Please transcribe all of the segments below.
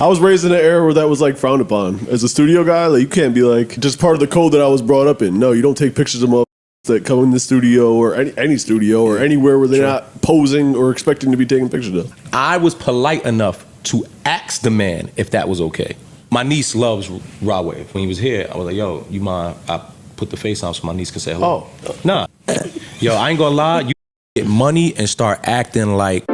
I was raised in an era where that was like frowned upon. As a studio guy, like you can't be like, just part of the code that I was brought up in. No, you don't take pictures of that come in the studio or any studio or anywhere where they're not posing or expecting to be taking pictures of. I was polite enough to ask the man if that was okay. My niece loves Rod Wave. When he was here, I was like, yo, you mind I put the face on so my niece can say hello? Oh. Nah. Yo, I ain't gonna lie, you get money and start acting like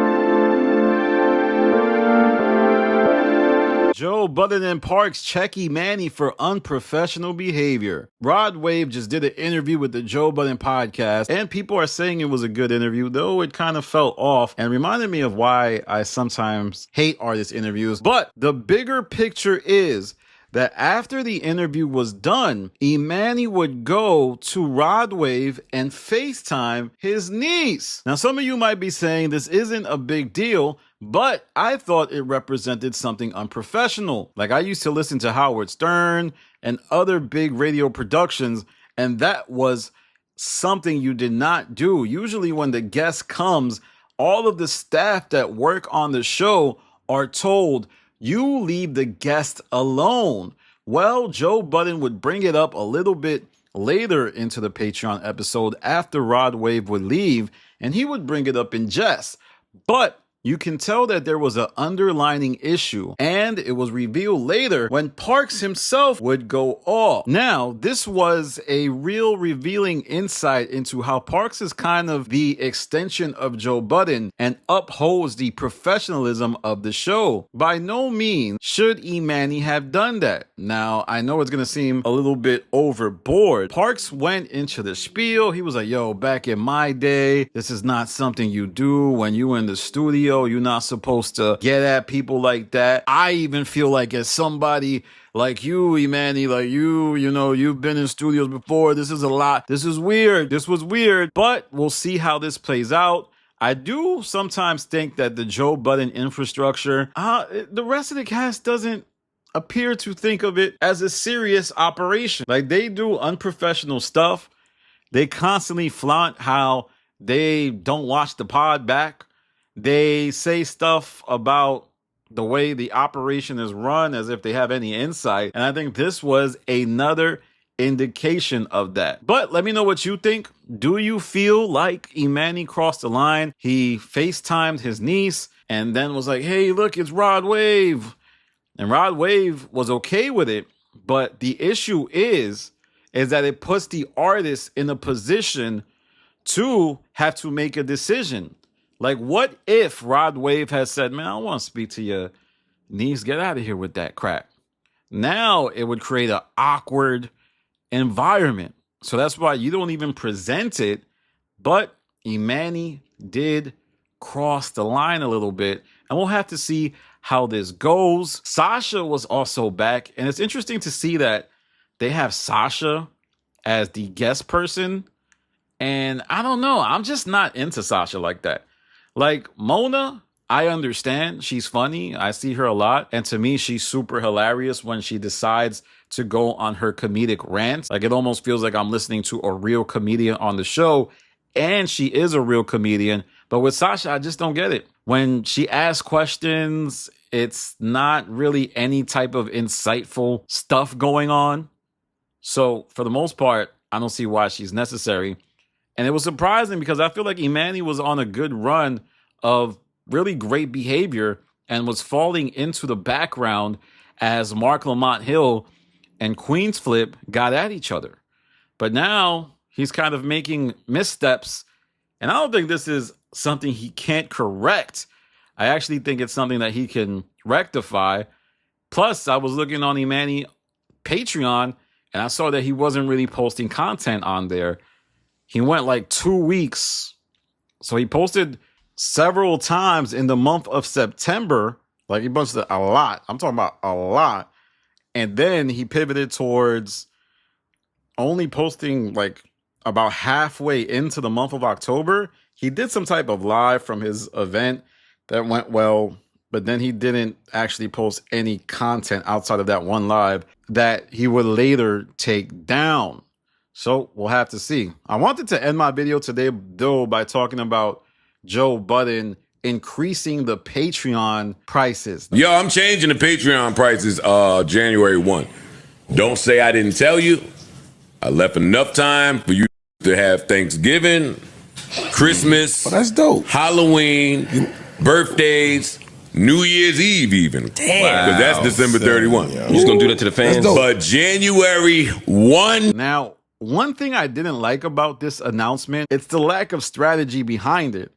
Budden Parks CHECK Emanny for unprofessional behavior. Rod Wave just did an interview with the Joe Budden podcast, and people are saying it was a good interview, though it kind of fell off and reminded me of why I sometimes hate artist interviews. But the bigger picture is that after the interview was done, Emanny would go to Rod Wave and FaceTime his niece. Now, some of you might be saying this isn't a big deal, but I thought it represented something unprofessional. Like, I used to listen to Howard Stern and other big radio productions, and that was something you did not do. Usually when the guest comes, all of the staff that work on the show are told, you leave the guest alone. Well, Joe Budden would bring it up a little bit later into the Patreon episode after Rod Wave would leave, and he would bring it up in jest. But you can tell that there was an underlying issue, and it was revealed later when Parks himself would go off. Now, this was a real revealing insight into how Parks is kind of the extension of Joe Budden and upholds the professionalism of the show. By no means should Emanny have done that. Now, I know it's going to seem a little bit overboard. Parks went into the spiel. He was like, yo, back in my day, this is not something you do when you in the studio. You're not supposed to get at people like that. I even feel like as somebody like you, Emanny, like you know, you've been in studios before. This is a lot. This is weird. This was weird, but we'll see how this plays out. I do sometimes think that the Joe Budden infrastructure, the rest of the cast doesn't appear to think of it as a serious operation. Like, they do unprofessional stuff. They constantly flaunt how they don't watch the pod back. They say stuff about the way the operation is run as if they have any insight. And I think this was another indication of that. But let me know what you think. Do you feel like Emanny crossed the line? He FaceTimed his niece and then was like, hey, look, it's Rod Wave. And Rod Wave was okay with it. But the issue is that it puts the artist in a position to have to make a decision. Like, what if Rod Wave has said, man, I don't want to speak to your niece. Get out of here with that crap. Now it would create an awkward environment. So that's why you don't even present it. But Emanny did cross the line a little bit. And we'll have to see how this goes. Sasha was also back. And it's interesting to see that they have Sasha as the guest person. And I don't know. I'm just not into Sasha like that. Like, Mona, I understand. She's funny. I see her a lot. And to me, she's super hilarious when she decides to go on her comedic rants. Like, it almost feels like I'm listening to a real comedian on the show. And she is a real comedian. But with Sasha, I just don't get it. When she asks questions, it's not really any type of insightful stuff going on. So for the most part, I don't see why she's necessary. And it was surprising because I feel like Emanny was on a good run of really great behavior and was falling into the background as Mark Lamont Hill and Queens Flip got at each other. But now he's kind of making missteps. And I don't think this is something he can't correct. I actually think it's something that he can rectify. Plus, I was looking on Emanny Patreon and I saw that he wasn't really posting content on there. He went like 2 weeks. So he posted several times in the month of September. Like, he posted a lot. I'm talking about a lot. And then he pivoted towards only posting like about halfway into the month of October. He did some type of live from his event that went well, but then he didn't actually post any content outside of that one live that he would later take down. So we'll have to see. I wanted to end my video today, though, by talking about Joe Budden increasing the Patreon prices. Yo, I'm changing the Patreon prices January 1. Don't say I didn't tell you. I left enough time for you to have Thanksgiving, Christmas, that's dope. Halloween, birthdays, New Year's Eve even. Damn. Because that's December 31. You just gonna do that to the fans? That's dope. But January 1. Now, one thing I didn't like about this announcement, it's the lack of strategy behind it.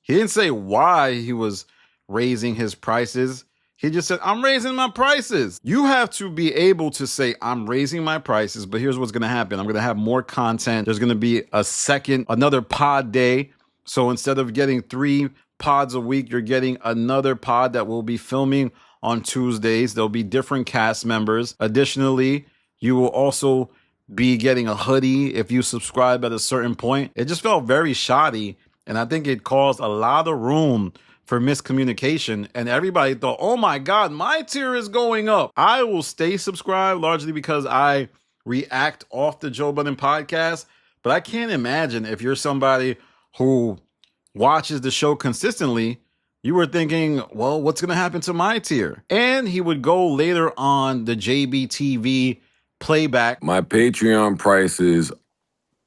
He didn't say why he was raising his prices. He just said, I'm raising my prices. You have to be able to say, I'm raising my prices, but here's what's going to happen. I'm going to have more content. There's going to be another pod day. So instead of getting 3 pods a week, you're getting another pod that will be filming on Tuesdays. There'll be different cast members. Additionally, you will also be getting a hoodie if you subscribe at a certain point. It just felt very shoddy. And I think it caused a lot of room for miscommunication, and everybody thought, oh my God, my tier is going up. I will stay subscribed largely because I react off the Joe Budden podcast, but I can't imagine if you're somebody who watches the show consistently, you were thinking, well, what's going to happen to my tier? And he would go later on the JBTV playback. My Patreon prices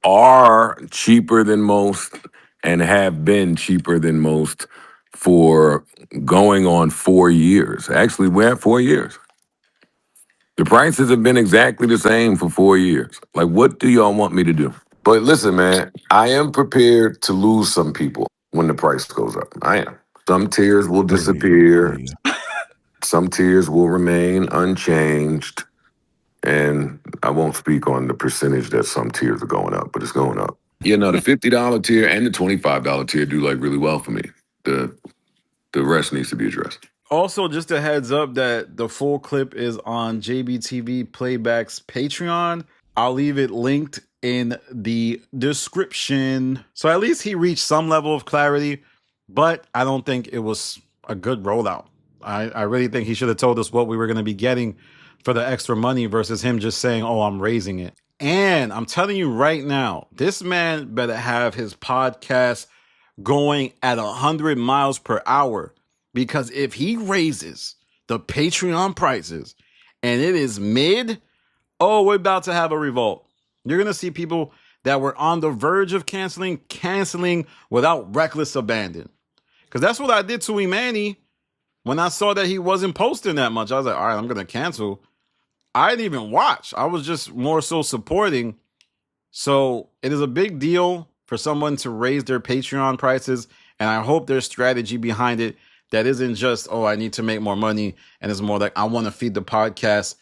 are cheaper than most and have been cheaper than most for going on 4 years. Actually, we're at 4 years. The prices have been exactly the same for 4 years. Like, what do y'all want me to do? But listen, man, I am prepared to lose some people when the price goes up. I am. Some tiers will disappear. Some tiers will remain unchanged. And I won't speak on the percentage that some tiers are going up, but it's going up. You know, the $50 tier and the $25 tier do like really well for me. The rest needs to be addressed. Also, just a heads up that the full clip is on JBTV Playback's Patreon. I'll leave it linked in the description. So at least he reached some level of clarity, but I don't think it was a good rollout. I really think he should have told us what we were going to be getting for the extra money versus him just saying, oh, I'm raising it. And I'm telling you right now, this man better have his podcast going at 100 miles per hour, because if he raises the Patreon prices and it is mid, oh, we're about to have a revolt. You're going to see people that were on the verge of canceling without reckless abandon. Because that's what I did to Emanny when I saw that he wasn't posting that much. I was like, all right, I'm going to cancel. I didn't even watch. I was just more so supporting. So it is a big deal for someone to raise their Patreon prices, and I hope there's strategy behind it that isn't just, oh, I need to make more money, and it's more like, I want to feed the podcast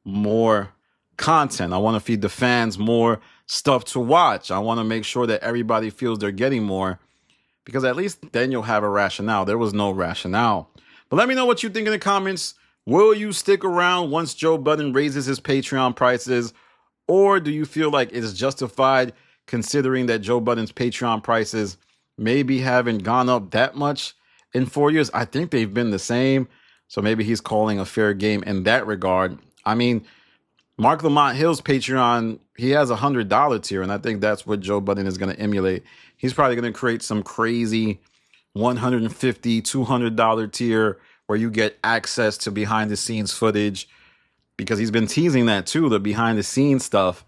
more content. I want to feed the fans more stuff to watch. I want to make sure that everybody feels they're getting more, because at least then you'll have a rationale. There was no rationale. But let me know what you think in the comments. Will you stick around once Joe Budden raises his Patreon prices, or do you feel like it's justified considering that Joe Budden's Patreon prices maybe haven't gone up that much in 4 years? I think they've been the same. So maybe he's calling a fair game in that regard. I mean, Mark Lamont Hill's Patreon, he has $100 tier, and I think that's what Joe Budden is going to emulate. He's probably going to create some crazy $150, $200 tier where you get access to behind the scenes footage, because he's been teasing that too, the behind the scenes stuff.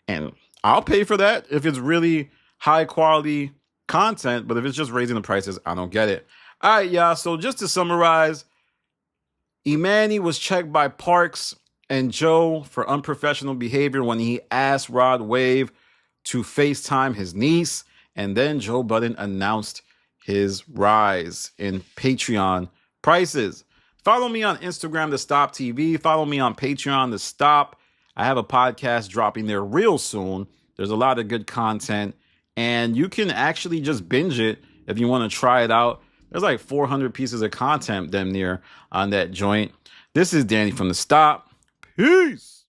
And I'll pay for that if it's really high quality content, but if it's just raising the prices, I don't get it. All right, y'all. So just to summarize, Emanny was checked by Parks and Joe for unprofessional behavior when he asked Rod Wave to FaceTime his niece, and then Joe Budden announced his rise in Patreon prices. Follow me on Instagram, The Stop TV. Follow me on Patreon, The Stop. I have a podcast dropping there real soon. There's a lot of good content, and you can actually just binge it if you want to try it out. There's like 400 pieces of content damn near on that joint. This is Danny from The Stop. Peace.